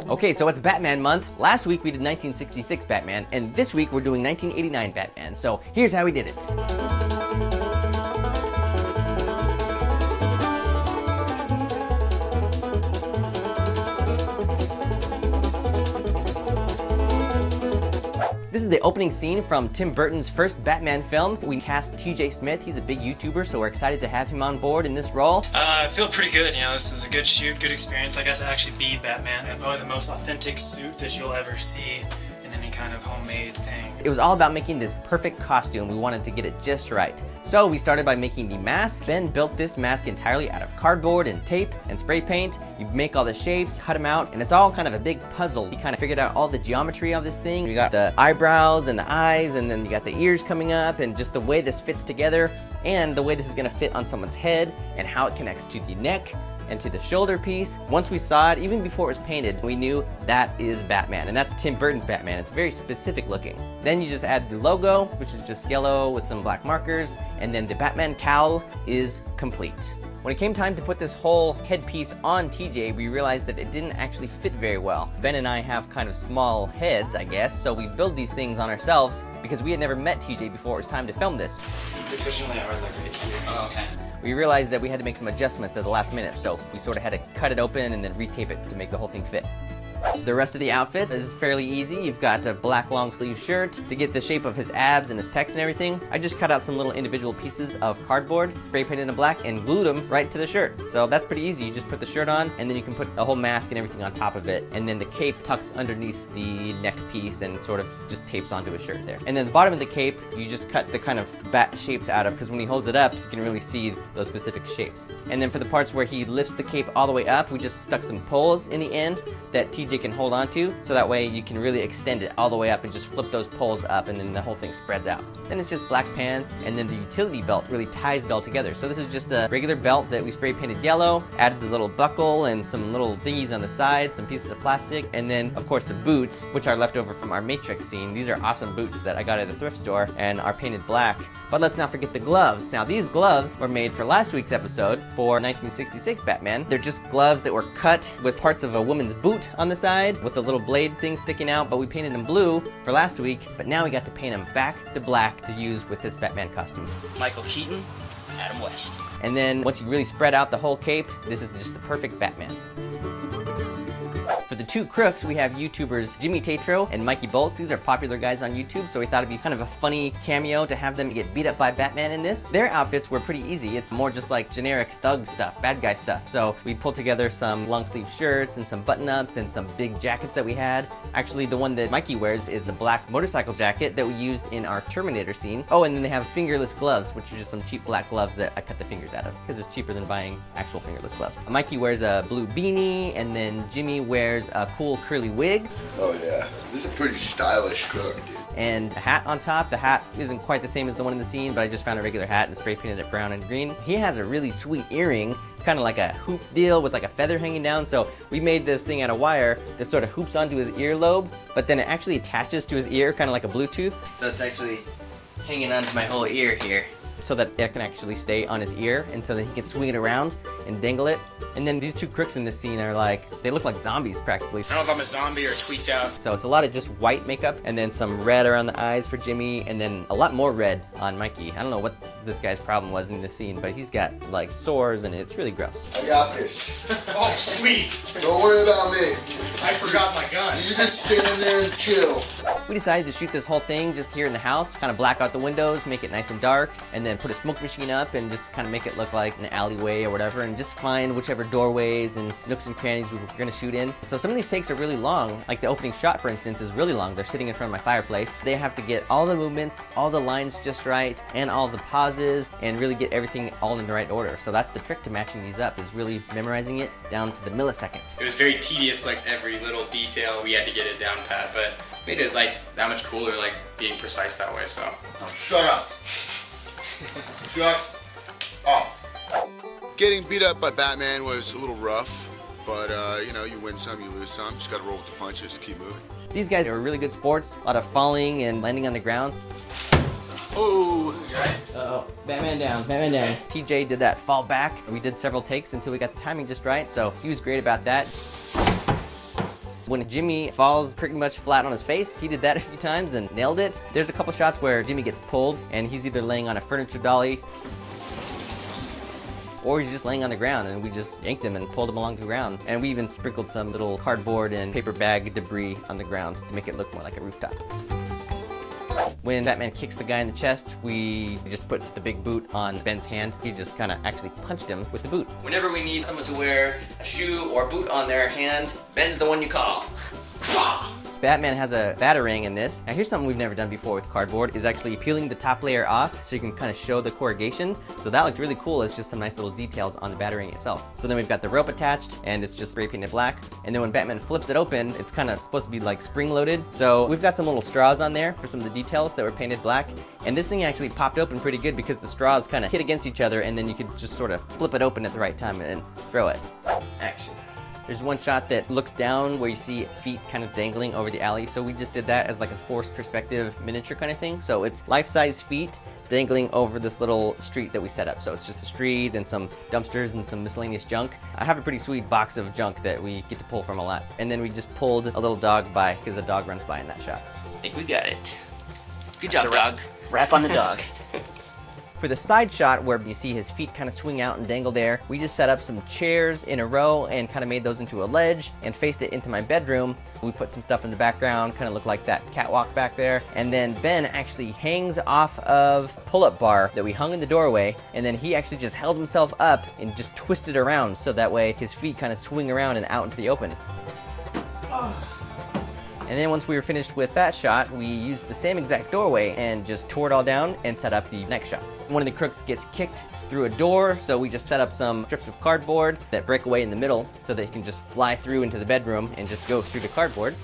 Okay, so it's Batman month. Last week we did 1966 Batman, and this week we're doing 1989 Batman. So here's how we did it. This is the opening scene from Tim Burton's first Batman film. We cast TJ Smith. He's a big YouTuber, so we're excited to have him on board in this role. I feel pretty good. You know, this is a good shoot, good experience. I got to actually be Batman, and probably the most authentic suit that you'll ever see in any kind of homemade thing. It was all about making this perfect costume. We wanted to get it just right. So we started by making the mask, then built this mask entirely out of cardboard and tape and spray paint. You make all the shapes, cut them out, and it's all kind of a big puzzle. You kind of figured out all the geometry of this thing. You got the eyebrows and the eyes, and then you got the ears coming up, and just the way this fits together, and the way this is gonna fit on someone's head, and how it connects to the neck and to the shoulder piece. Once we saw it, even before it was painted, we knew that is Batman, and that's Tim Burton's Batman. It's very specific looking. Then you just add the logo, which is just yellow with some black markers, and then the Batman cowl is complete. When it came time to put this whole headpiece on TJ, we realized that it didn't actually fit very well. Ben and I have kind of small heads, I guess, so we build these things on ourselves because we had never met TJ before it was time to film this. It's really hard, like right here. Oh, okay. We realized that we had to make some adjustments at the last minute, so we sort of had to cut it open and then retape it to make the whole thing fit. The rest of the outfit is fairly easy. You've got a black long sleeve shirt to get the shape of his abs and his pecs and everything. I just cut out some little individual pieces of cardboard, spray painted in black, and glued them right to the shirt. So that's pretty easy. You just put the shirt on, and then you can put a whole mask and everything on top of it. And then the cape tucks underneath the neck piece and sort of just tapes onto his shirt there. And then the bottom of the cape, you just cut the kind of bat shapes out of, because when he holds it up, you can really see those specific shapes. And then for the parts where he lifts the cape all the way up, we just stuck some poles in the end that TJ can hold on to, so that way you can really extend it all the way up and just flip those poles up, and then the whole thing spreads out. Then it's just black pants, and then the utility belt really ties it all together. So this is just a regular belt that we spray painted yellow, added the little buckle and some little thingies on the side, some pieces of plastic, and then of course the boots, which are left over from our Matrix scene. These are awesome boots that I got at the thrift store and are painted black. But let's not forget the gloves. Now these gloves were made for last week's episode for 1966 Batman. They're just gloves that were cut with parts of a woman's boot on the side with a little blade thing sticking out, but we painted them blue for last week, but now we got to paint them back to black to use with this Batman costume. Michael Keaton, Adam West. And then once you really spread out the whole cape, this is just the perfect Batman. For the two crooks, we have YouTubers Jimmy Tatro and Mikey Bolts. These are popular guys on YouTube, so we thought it'd be kind of a funny cameo to have them get beat up by Batman in this. Their outfits were pretty easy. It's more just like generic thug stuff, bad guy stuff. So we pulled together some long sleeve shirts and some button-ups and some big jackets that we had. Actually, the one that Mikey wears is the black motorcycle jacket that we used in our Terminator scene. Oh, and then they have fingerless gloves, which are just some cheap black gloves that I cut the fingers out of, because it's cheaper than buying actual fingerless gloves. Mikey wears a blue beanie, and then Jimmy wears a cool curly wig. Oh yeah, this is a pretty stylish crook, dude. And a hat on top. The hat isn't quite the same as the one in the scene, but I just found a regular hat and spray painted it brown and green. He has a really sweet earring. It's kind of like a hoop deal with like a feather hanging down. So we made this thing out of wire that sort of hoops onto his earlobe, but then it actually attaches to his ear, kind of like a Bluetooth. So it's actually hanging onto my whole ear here, so that it can actually stay on his ear, and so that he can swing it around and dangle it. And then these two crooks in this scene are like, they look like zombies practically. I don't know if I'm a zombie or tweaked out. So it's a lot of just white makeup, and then some red around the eyes for Jimmy, and then a lot more red on Mikey. I don't know what this guy's problem was in this scene, but he's got like sores, and it's really gross. I got this. Oh, sweet. Don't worry about me. I forgot my gun. You just stand there and chill. We decided to shoot this whole thing just here in the house, kind of black out the windows, make it nice and dark, and then put a smoke machine up and just kind of make it look like an alleyway or whatever, and just find whichever doorways and nooks and crannies we were gonna shoot in. So some of these takes are really long. Like the opening shot, for instance, is really long. They're sitting in front of my fireplace. They have to get all the movements, all the lines just right, and all the pauses, and really get everything all in the right order. So that's the trick to matching these up, is really memorizing it down to the millisecond. It was very tedious, like every little detail we had to get it down pat, but made it like that much cooler, like being precise that way. So Now shut up. Shut up. Getting beat up by Batman was a little rough, but you know, you win some, you lose some. Just gotta roll with the punches to keep moving. These guys are really good sports, a lot of falling and landing on the ground. Oh, Uh-oh. Batman down, Batman down. TJ did that fall back. We did several takes until we got the timing just right, so he was great about that. When Jimmy falls pretty much flat on his face, he did that a few times and nailed it. There's a couple shots where Jimmy gets pulled and he's either laying on a furniture dolly or he's just laying on the ground, and we just yanked him and pulled him along the ground. And we even sprinkled some little cardboard and paper bag debris on the ground to make it look more like a rooftop. When Batman kicks the guy in the chest, we just put the big boot on Ben's hand. He just kind of actually punched him with the boot. Whenever we need someone to wear a shoe or boot on their hand, Ben's the one you call. Batman has a batarang in this. Now here's something we've never done before with cardboard, is actually peeling the top layer off so you can kind of show the corrugation. So that looked really cool. It's just some nice little details on the batarang itself. So then we've got the rope attached and it's just spray painted black. And then when Batman flips it open, it's kind of supposed to be like spring loaded. So we've got some little straws on there for some of the details that were painted black. And this thing actually popped open pretty good because the straws kind of hit against each other and then you could just sort of flip it open at the right time and throw it. Action. There's one shot that looks down where you see feet kind of dangling over the alley, so we just did that as like a forced perspective miniature kind of thing. So it's life-size feet dangling over this little street that we set up. So it's just a street and some dumpsters and some miscellaneous junk. I have a pretty sweet box of junk that we get to pull from a lot. And then we just pulled a little dog by, because a dog runs by in that shot. I think we got it. Good job, dog. Wrap on the dog. For the side shot where you see his feet kind of swing out and dangle there, we just set up some chairs in a row and kind of made those into a ledge and faced it into my bedroom. We put some stuff in the background, kind of looked like that catwalk back there. And then Ben actually hangs off of a pull-up bar that we hung in the doorway, and then he actually just held himself up and just twisted around so that way his feet kind of swing around and out into the open. And then once we were finished with that shot, we used the same exact doorway and just tore it all down and set up the next shot. One of the crooks gets kicked through a door, so we just set up some strips of cardboard that break away in the middle so that he can just fly through into the bedroom and just go through the cardboard.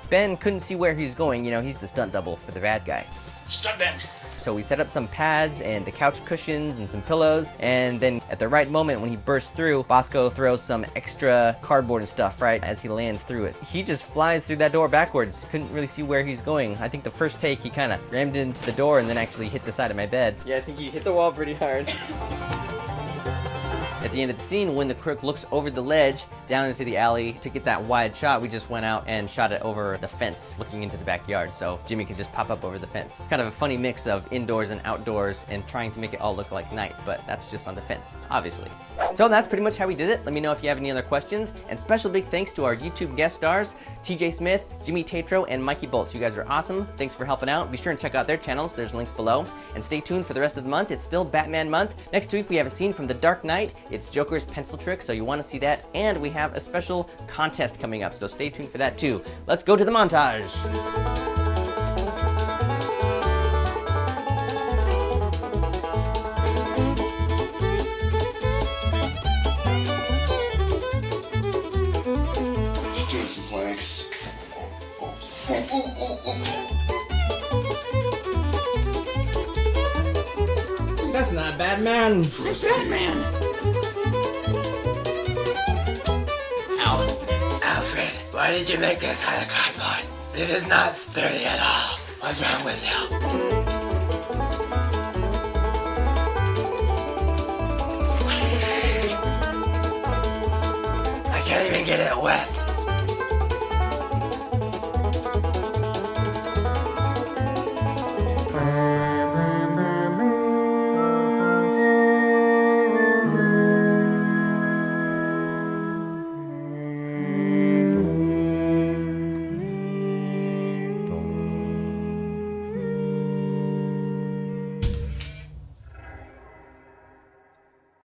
Ben couldn't see where he was going, you know, he's the stunt double for the bad guy. Stunt Ben. So we set up some pads and the couch cushions and some pillows, and then at the right moment when he bursts through, Bosco throws some extra cardboard and stuff right as he lands through it. He just flies through that door backwards. Couldn't really see where he's going. I think the first take he kind of rammed into the door and then actually hit the side of my bed. Yeah, I think he hit the wall pretty hard. At the end of the scene, when the crook looks over the ledge down into the alley to get that wide shot, we just went out and shot it over the fence looking into the backyard so Jimmy could just pop up over the fence. It's kind of a funny mix of indoors and outdoors and trying to make it all look like night, but that's just on the fence, obviously. So that's pretty much how we did it. Let me know if you have any other questions. And special big thanks to our YouTube guest stars, TJ Smith, Jimmy Tatro, and Mikey Bolts. You guys are awesome. Thanks for helping out. Be sure and check out their channels. There's links below. And stay tuned for the rest of the month. It's still Batman month. Next week we have a scene from The Dark Knight. It's Joker's pencil trick, so you want to see that. And we have a special contest coming up, so stay tuned for that too. Let's go to the montage. Just doing some planks. That's not Batman. That's Batman. Alfred, why did you make this out of cardboard? This is not sturdy at all. What's wrong with you? I can't even get it wet.